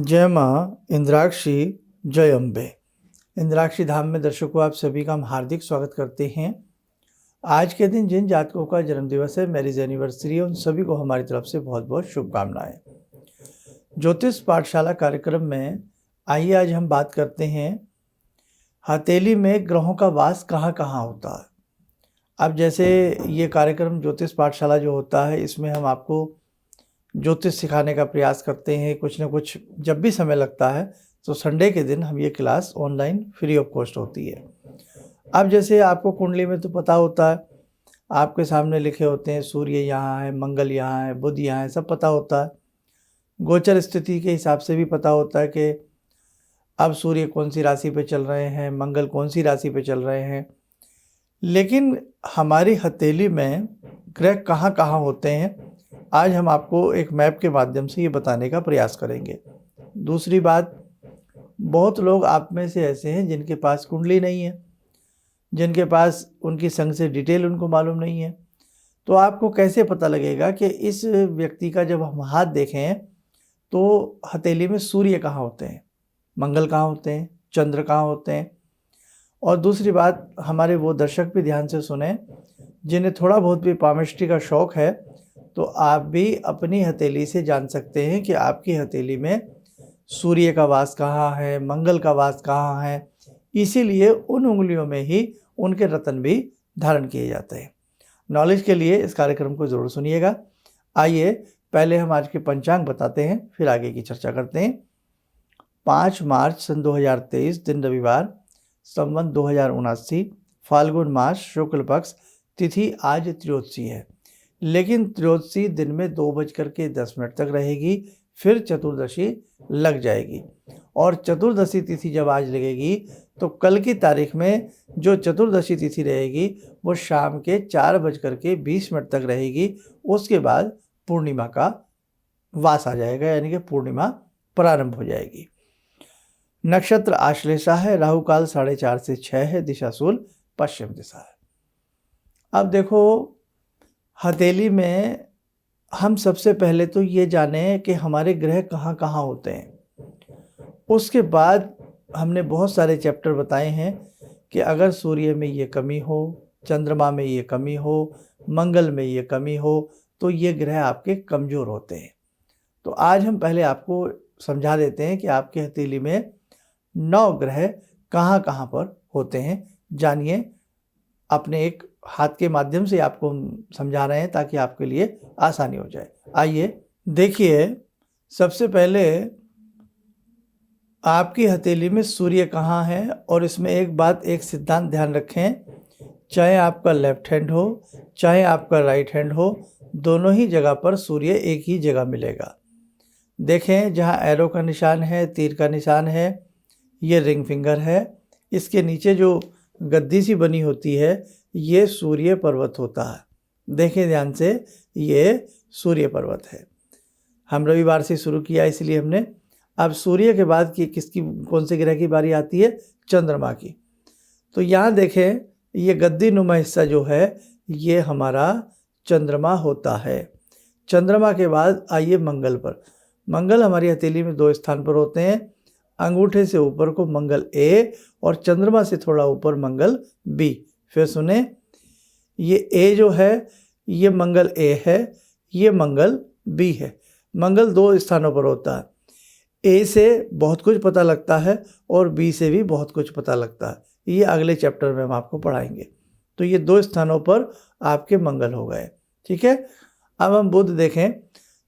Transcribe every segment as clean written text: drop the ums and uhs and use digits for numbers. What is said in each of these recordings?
जय माँ इंद्राक्षी, जय अम्बे। इंद्राक्षी धाम में दर्शकों आप सभी का हम हार्दिक स्वागत करते हैं। आज के दिन जिन जातकों का जन्मदिवस है, मैरिज एनिवर्सरी है, उन सभी को हमारी तरफ से बहुत बहुत शुभकामनाएं। ज्योतिष पाठशाला कार्यक्रम में आइए आज हम बात करते हैं हथेली में ग्रहों का वास कहाँ कहाँ होता है। अब जैसे ये कार्यक्रम ज्योतिष पाठशाला जो होता है, इसमें हम आपको ज्योतिष सिखाने का प्रयास करते हैं। कुछ ना कुछ जब भी समय लगता है तो संडे के दिन हम ये class online free of cost होती है। अब जैसे आपको कुंडली में तो पता होता है, आपके सामने लिखे होते हैं सूर्य यहाँ है, मंगल यहाँ है, बुध यहाँ है, सब पता होता है। गोचर स्थिति के हिसाब से भी पता होता है कि अब सूर्य कौन सी राशि पे चल रहे हैं, मंगल कौन सी राशि पे चल रहे हैं। लेकिन हमारी हथेली में ग्रह कहाँ कहाँ होते हैं, आज हम आपको एक मैप के माध्यम से ये बताने का प्रयास करेंगे। दूसरी बात, बहुत लोग आप में से ऐसे हैं जिनके पास कुंडली नहीं है, जिनके पास उनकी संघ से डिटेल उनको मालूम नहीं है। तो आपको कैसे पता लगेगा कि इस व्यक्ति का जब हम हाथ देखें तो हथेली में सूर्य कहाँ होते हैं, मंगल कहाँ होते हैं, चंद्र कहाँ होते हैं। और दूसरी बात, हमारे वो दर्शक भी ध्यान से सुने जिन्हें थोड़ा बहुत भी पामिस्ट्री का शौक़ है, तो आप भी अपनी हथेली से जान सकते हैं कि आपकी हथेली में सूर्य का वास कहाँ है, मंगल का वास कहाँ है। इसीलिए उन उंगलियों में ही उनके रत्न भी धारण किए जाते हैं। नॉलेज के लिए इस कार्यक्रम को ज़रूर सुनिएगा। आइए पहले हम आज के पंचांग बताते हैं, फिर आगे की चर्चा करते हैं। 5 मार्च सन 2023 दिन रविवार, संवत 2079, फाल्गुन मास, शुक्ल पक्ष, तिथि आज त्रयोदशी है। लेकिन त्रयोदशी दिन में 2:10 तक रहेगी, फिर चतुर्दशी लग जाएगी। और चतुर्दशी तिथि जब आज लगेगी तो कल की तारीख में जो चतुर्दशी तिथि रहेगी वो शाम के 4:20 तक रहेगी। उसके बाद पूर्णिमा का वास आ जाएगा, यानी कि पूर्णिमा प्रारंभ हो जाएगी। नक्षत्र आश्लेषा है, राहु काल 4:30 से 6 है, दिशा शूल पश्चिम दिशा है। अब देखो, हथेली में हम सबसे पहले तो ये जानें कि हमारे ग्रह कहाँ कहाँ होते हैं। उसके बाद हमने बहुत सारे चैप्टर बताए हैं कि अगर सूर्य में ये कमी हो, चंद्रमा में ये कमी हो, मंगल में ये कमी हो, तो ये ग्रह आपके कमज़ोर होते हैं। तो आज हम पहले आपको समझा देते हैं कि आपके हथेली में 9 ग्रह कहाँ कहाँ पर होते हैं। जानिए, अपने एक हाथ के माध्यम से आपको समझा रहे हैं ताकि आपके लिए आसानी हो जाए। आइए देखिए, सबसे पहले आपकी हथेली में सूर्य कहाँ है। और इसमें एक बात, एक सिद्धांत ध्यान रखें, चाहे आपका लेफ्ट हैंड हो चाहे आपका राइट हैंड हो, दोनों ही जगह पर सूर्य एक ही जगह मिलेगा। देखें, जहाँ एरो का निशान है, तीर का निशान है, ये रिंग फिंगर है। इसके नीचे जो गद्दी सी बनी होती है, ये सूर्य पर्वत होता है। देखें ध्यान से, ये सूर्य पर्वत है। हम रविवार से शुरू किया, इसलिए हमने अब सूर्य के बाद किसकी, कौन से ग्रह की बारी आती है? चंद्रमा की। तो यहाँ देखें, ये गद्दी नुमा हिस्सा जो है ये हमारा चंद्रमा होता है। चंद्रमा के बाद आइए मंगल पर। मंगल हमारी हथेली में 2 स्थान पर होते हैं। अंगूठे से ऊपर को मंगल ए और चंद्रमा से थोड़ा ऊपर मंगल बी। फिर सुने, ये ए जो है ये मंगल ए है, ये मंगल बी है। मंगल 2 स्थानों पर होता है। ए से बहुत कुछ पता लगता है और बी से भी बहुत कुछ पता लगता है। ये अगले चैप्टर में हम आपको पढ़ाएंगे। तो ये 2 स्थानों पर आपके मंगल हो गए, ठीक है। अब हम बुध देखें।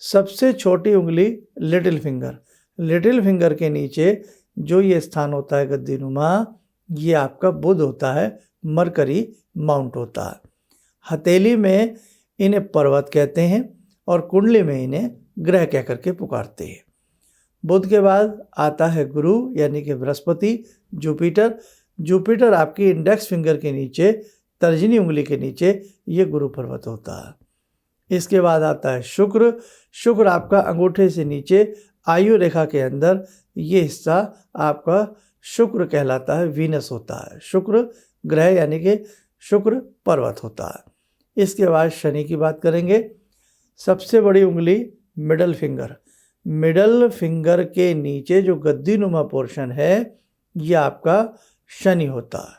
सबसे छोटी उंगली लिटिल फिंगर, लिटिल फिंगर के नीचे जो ये स्थान होता है गद्दी नुमा, ये आपका बुध होता है, मरकरी माउंट होता है। हथेली में इन्हें पर्वत कहते हैं और कुंडली में इन्हें ग्रह कह करके पुकारते हैं। बुध के बाद आता है गुरु, यानी कि बृहस्पति, जुपिटर। जुपिटर आपकी इंडेक्स फिंगर के नीचे, तर्जनी उंगली के नीचे, ये गुरु पर्वत होता है। इसके बाद आता है शुक्र। शुक्र आपका अंगूठे से नीचे आयु रेखा के अंदर, ये हिस्सा आपका शुक्र कहलाता है, वीनस होता है। शुक्र ग्रह यानी कि शुक्र पर्वत होता है। इसके बाद शनि की बात करेंगे। सबसे बड़ी उंगली मिडल फिंगर, मिडल फिंगर के नीचे जो गद्दीनुमा पोर्शन है ये आपका शनि होता है,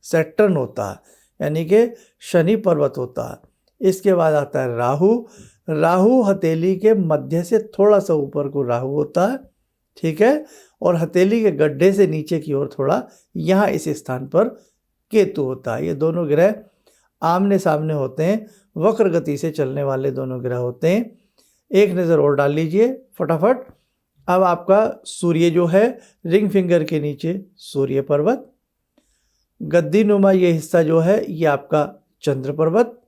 सैटर्न होता है, यानी कि शनि पर्वत होता है। इसके बाद आता है राहु। राहु हथेली के मध्य से थोड़ा सा ऊपर को राहु होता है, ठीक है, और हथेली के गड्ढे से नीचे की ओर थोड़ा यहाँ इस स्थान पर केतु होता है। ये दोनों ग्रह आमने सामने होते हैं, वक्र गति से चलने वाले दोनों ग्रह होते हैं। एक नज़र और डाल लीजिए फटाफट। अब आपका सूर्य जो है, रिंग फिंगर के नीचे सूर्य पर्वत, गद्दीनुमा ये हिस्सा जो है ये आपका चंद्र पर्वत,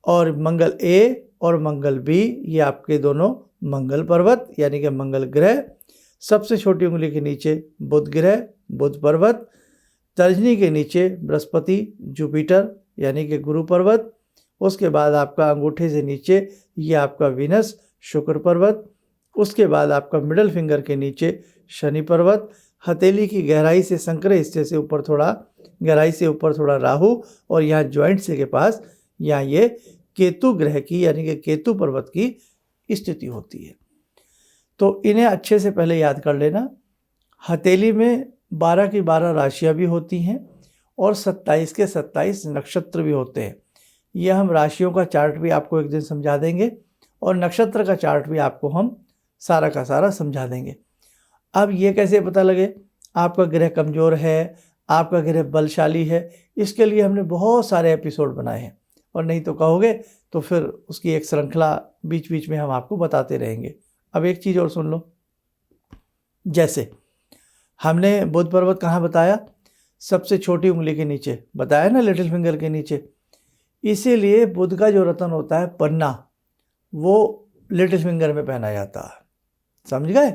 और मंगल ए और मंगल बी ये आपके दोनों मंगल पर्वत यानी कि मंगल ग्रह। सबसे छोटी उंगली के नीचे बुध ग्रह, बुध पर्वत। तर्जनी के नीचे बृहस्पति जुपिटर यानी कि गुरु पर्वत। उसके बाद आपका अंगूठे से नीचे ये आपका वीनस शुक्र पर्वत। उसके बाद आपका मिडल फिंगर के नीचे शनि पर्वत। हथेली की गहराई से संकरे हिस्से से ऊपर थोड़ा, गहराई से ऊपर थोड़ा राहु, और यहाँ जॉइंट से के पास यहाँ ये केतु ग्रह की यानी कि केतु पर्वत की स्थिति होती है। तो इन्हें अच्छे से पहले याद कर लेना। हथेली में 12 की 12 राशियाँ भी होती हैं और 27 के 27 नक्षत्र भी होते हैं। यह हम राशियों का चार्ट भी आपको एक दिन समझा देंगे और नक्षत्र का चार्ट भी आपको हम सारा का सारा समझा देंगे। अब ये कैसे पता लगे आपका ग्रह कमज़ोर है, आपका ग्रह बलशाली है, इसके लिए हमने बहुत सारे एपिसोड बनाए हैं, और नहीं तो कहोगे तो फिर उसकी एक श्रृंखला बीच बीच में हम आपको बताते रहेंगे। अब एक चीज़ और सुन लो, जैसे हमने बुध पर्वत कहाँ बताया, सबसे छोटी उंगली के नीचे बताया ना, लिटिल फिंगर के नीचे। इसीलिए बुध का जो रत्न होता है पन्ना, वो लिटिल फिंगर में पहना जाता है, समझ गए।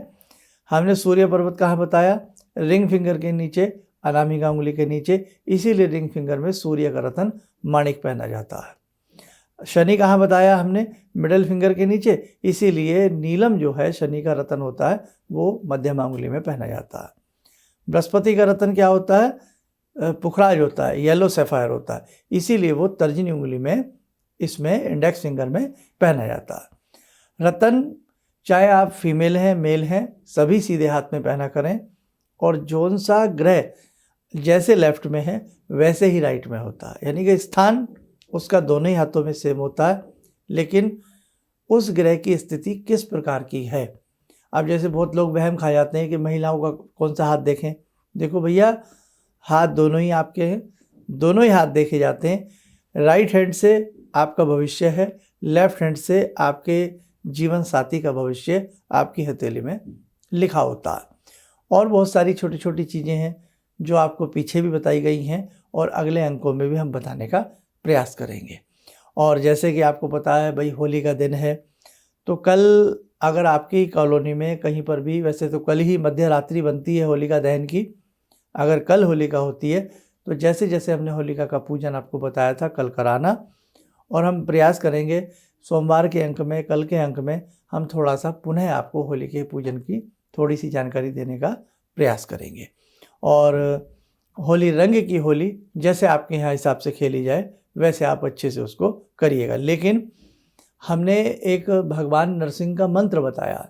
हमने सूर्य पर्वत कहाँ बताया, रिंग फिंगर के नीचे, अनामिका उंगली के नीचे, इसीलिए रिंग फिंगर में सूर्य का रत्न माणिक पहना जाता है। शनि कहाँ बताया हमने, मिडल फिंगर के नीचे, इसीलिए नीलम जो है शनि का रत्न होता है वो मध्यमा उंगली में पहना जाता है। बृहस्पति का रत्न क्या होता है, पुखराज होता है, येलो सैफायर होता है, इसीलिए वो तर्जनी उंगली में, इसमें इंडेक्स फिंगर में पहना जाता है। रत्न चाहे आप फीमेल हैं मेल हैं, सभी सीधे हाथ में पहना करें, और जौन सा ग्रह जैसे लेफ्ट में है वैसे ही राइट में होता है, यानी कि स्थान उसका दोनों ही हाथों में सेम होता है, लेकिन उस ग्रह की स्थिति किस प्रकार की है। अब जैसे बहुत लोग वहम खा जाते हैं कि महिलाओं का कौन सा हाथ देखें। देखो भैया, हाथ दोनों ही आपके हैं, दोनों ही हाथ देखे जाते हैं। राइट हैंड से आपका भविष्य है, लेफ्ट हैंड से आपके जीवन साथी का भविष्य आपकी हथेली में लिखा होता है। और बहुत सारी छोटी छोटी चीज़ें हैं जो आपको पीछे भी बताई गई हैं और अगले अंकों में भी हम बताने का प्रयास करेंगे। और जैसे कि आपको पता है भाई, होली का दिन है, तो कल अगर आपकी कॉलोनी में कहीं पर भी, वैसे तो कल ही मध्य रात्रि बनती है होलिका दहन की, अगर कल होलिका होती है तो जैसे जैसे हमने होलिका का पूजन आपको बताया था कल कराना, और हम प्रयास करेंगे सोमवार के अंक में, कल के अंक में हम थोड़ा सा पुनः आपको होली के पूजन की थोड़ी सी जानकारी देने का प्रयास करेंगे। और होली रंग की होली जैसे आपके यहाँ हिसाब से खेली जाए वैसे आप अच्छे से उसको करिएगा। लेकिन हमने एक भगवान नरसिंह का मंत्र बताया,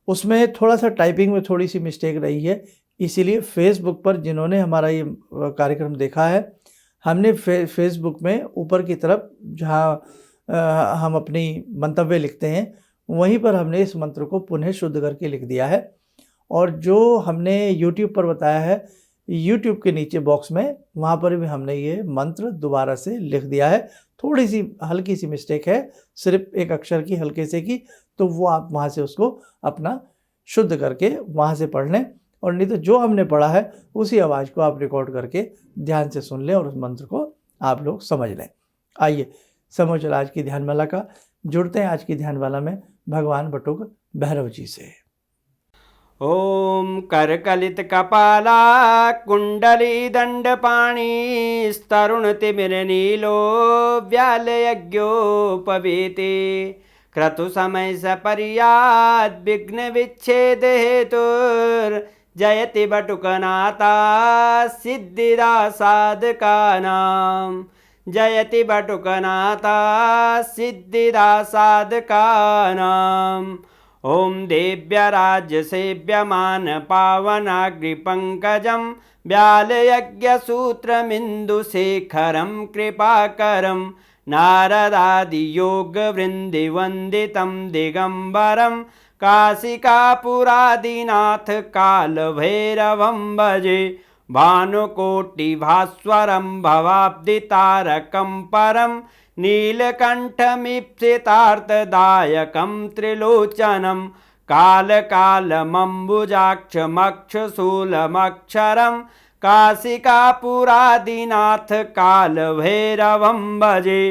उसमें थोड़ा सा टाइपिंग में थोड़ी सी मिस्टेक रही है, इसीलिए फेसबुक पर जिन्होंने हमारा ये कार्यक्रम देखा है, हमने फेसबुक में ऊपर की तरफ जहाँ हम अपनी मंतव्य लिखते हैं वहीं पर हमने इस मंत्र को पुनः शुद्ध करके लिख दिया है। और जो हमने YouTube पर बताया है, YouTube के नीचे बॉक्स में वहाँ पर भी हमने ये मंत्र दोबारा से लिख दिया है। थोड़ी सी हल्की सी मिस्टेक है, सिर्फ एक अक्षर की हल्के से की, तो वो आप वहाँ से उसको अपना शुद्ध करके वहाँ से पढ़ लें, और नहीं तो जो हमने पढ़ा है उसी आवाज़ को आप रिकॉर्ड करके ध्यान से सुन लें और उस मंत्र को आप लोग समझ लें। आइए समझ चला आज की ध्यानमाला का, जुड़ते हैं आज की ध्यानमाला में भगवान बटुक भैरव जी से। ओम करकलित कपाला कुंडली दंडपाणी स्तरुण तिमिर नीलो व्याल यज्ञोपवीते क्रतु समय सपर्याद विघ्न विच्छेद हेतुर जयति बटुकनाथा सिद्धिदा साधकानां जयति बटुकनाथा सिद्धिदा साधकानां। ॐ देव्यराजसेव्यमान पावनाग्रिपङ्कजं व्यालयज्ञसूत्रमिन्दुशेखरं कृपाकरं नारदादियोगवृन्दिवन्दितं दिगम्बरं काशिकापुरादिनाथ कालभैरवं भजे भानुकोटिभास्वरं भवाब्दितारकं परं नीलकण्ठमीप्सितार्थदायकं त्रिलोचनं कालकालमम्बुजाक्षमक्षशूलमक्षरं काशिकापुरादिनाथ कालभैरवं भजे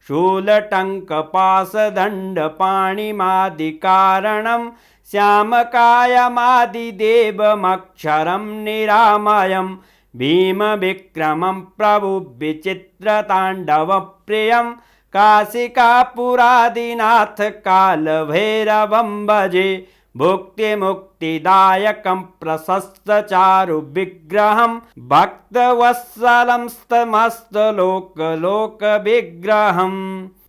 शूलटङ्कपाशदण्डपाणिमादिकारणं श्यामकायमादिदेवमक्षरं निरामयं भीमविक्रमं प्रभुविचित्रताण्डवप्रियं काशिकापुरादिनाथ कालभैरवं भजे भुक्तिमुक्तिदायकं प्रशस्तचारुविग्रहं भक्तवत्सलं स्तमस्तलोकलोकविग्रहं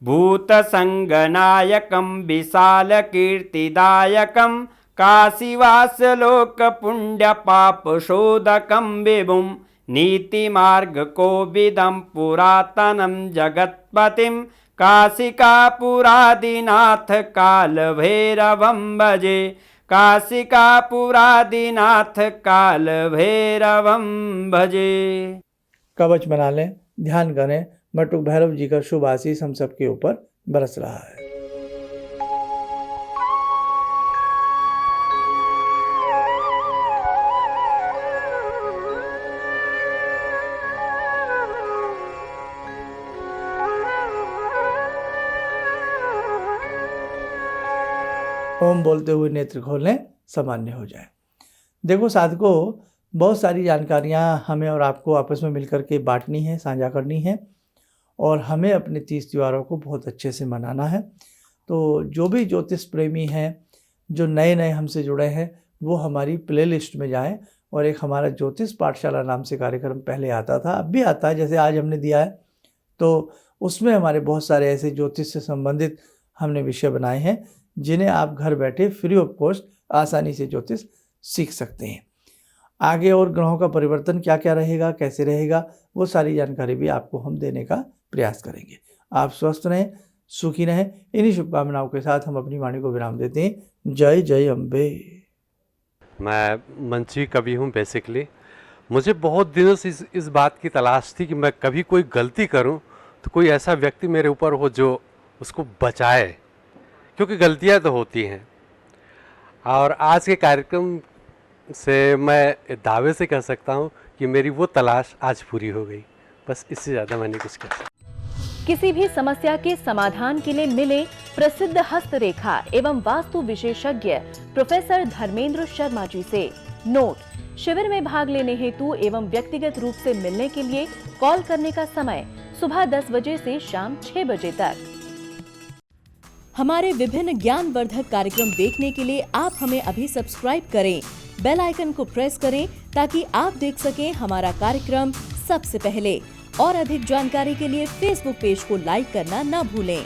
भूतसङ्गनायकं विशालकीर्तिदायकं काशीवासलोकपुण्यपापशोधकं विभुं नीतिमार्गकोविदं पुरातनं जगत्पतिं काशिकापुरादिनाथ कालभैरवं भजे काशिकापुरादिनाथ कालभैरवं भजे। कवच बना लें, ध्यान करें, बटुक भैरव जी का शुभ आशीष हम सबके ऊपर बरस रहा है। ओम बोलते हुए नेत्र खोलें, सामान्य हो जाए। देखो साधकों, बहुत सारी जानकारियाँ हमें और आपको आपस में मिलकर के बांटनी है, साझा करनी है और हमें अपने 30 त्योहारों को बहुत अच्छे से मनाना है। तो जो भी ज्योतिष प्रेमी हैं, जो नए नए हमसे जुड़े हैं, वो हमारी प्लेलिस्ट में जाएं और एक हमारा ज्योतिष पाठशाला नाम से कार्यक्रम पहले आता था, अब भी आता है, जैसे आज हमने दिया है। तो उसमें हमारे बहुत सारे ऐसे ज्योतिष से संबंधित हमने विषय बनाए हैं जिन्हें आप घर बैठे फ्री ऑफ कॉस्ट आसानी से ज्योतिष सीख सकते हैं। आगे और ग्रहों का परिवर्तन क्या क्या रहेगा, कैसे रहेगा, वो सारी जानकारी भी आपको हम देने का प्रयास करेंगे। आप स्वस्थ रहें, सुखी रहें। इन्हीं शुभकामनाओं के साथ हम अपनी वाणी को विराम देते हैं। जय जय अम्बे। मैं मंची कवि हूँ बेसिकली। मुझे बहुत दिनों से इस बात की तलाश थी कि मैं कभी कोई गलती करूँ तो कोई ऐसा व्यक्ति मेरे ऊपर हो जो उसको बचाए, क्योंकि गलतियाँ तो होती हैं। और आज के कार्यक्रम से मैं दावे से कह सकता हूँ कि मेरी वो तलाश आज पूरी हो गई। बस इससे ज़्यादा मैंने कुछ कह सकता। किसी भी समस्या के समाधान के लिए मिले प्रसिद्ध हस्तरेखा एवं वास्तु विशेषज्ञ प्रोफेसर धर्मेंद्र शर्मा जी से। नोट: शिविर में भाग लेने हेतु एवं व्यक्तिगत रूप से मिलने के लिए कॉल करने का समय सुबह 10 बजे से शाम 6 बजे तक। हमारे विभिन्न ज्ञानवर्धक कार्यक्रम देखने के लिए आप हमें अभी सब्सक्राइब करें, बेल आइकन को प्रेस करें ताकि आप देख सकें हमारा कार्यक्रम सबसे पहले। और अधिक जानकारी के लिए फेसबुक पेज को लाइक करना न भूलें।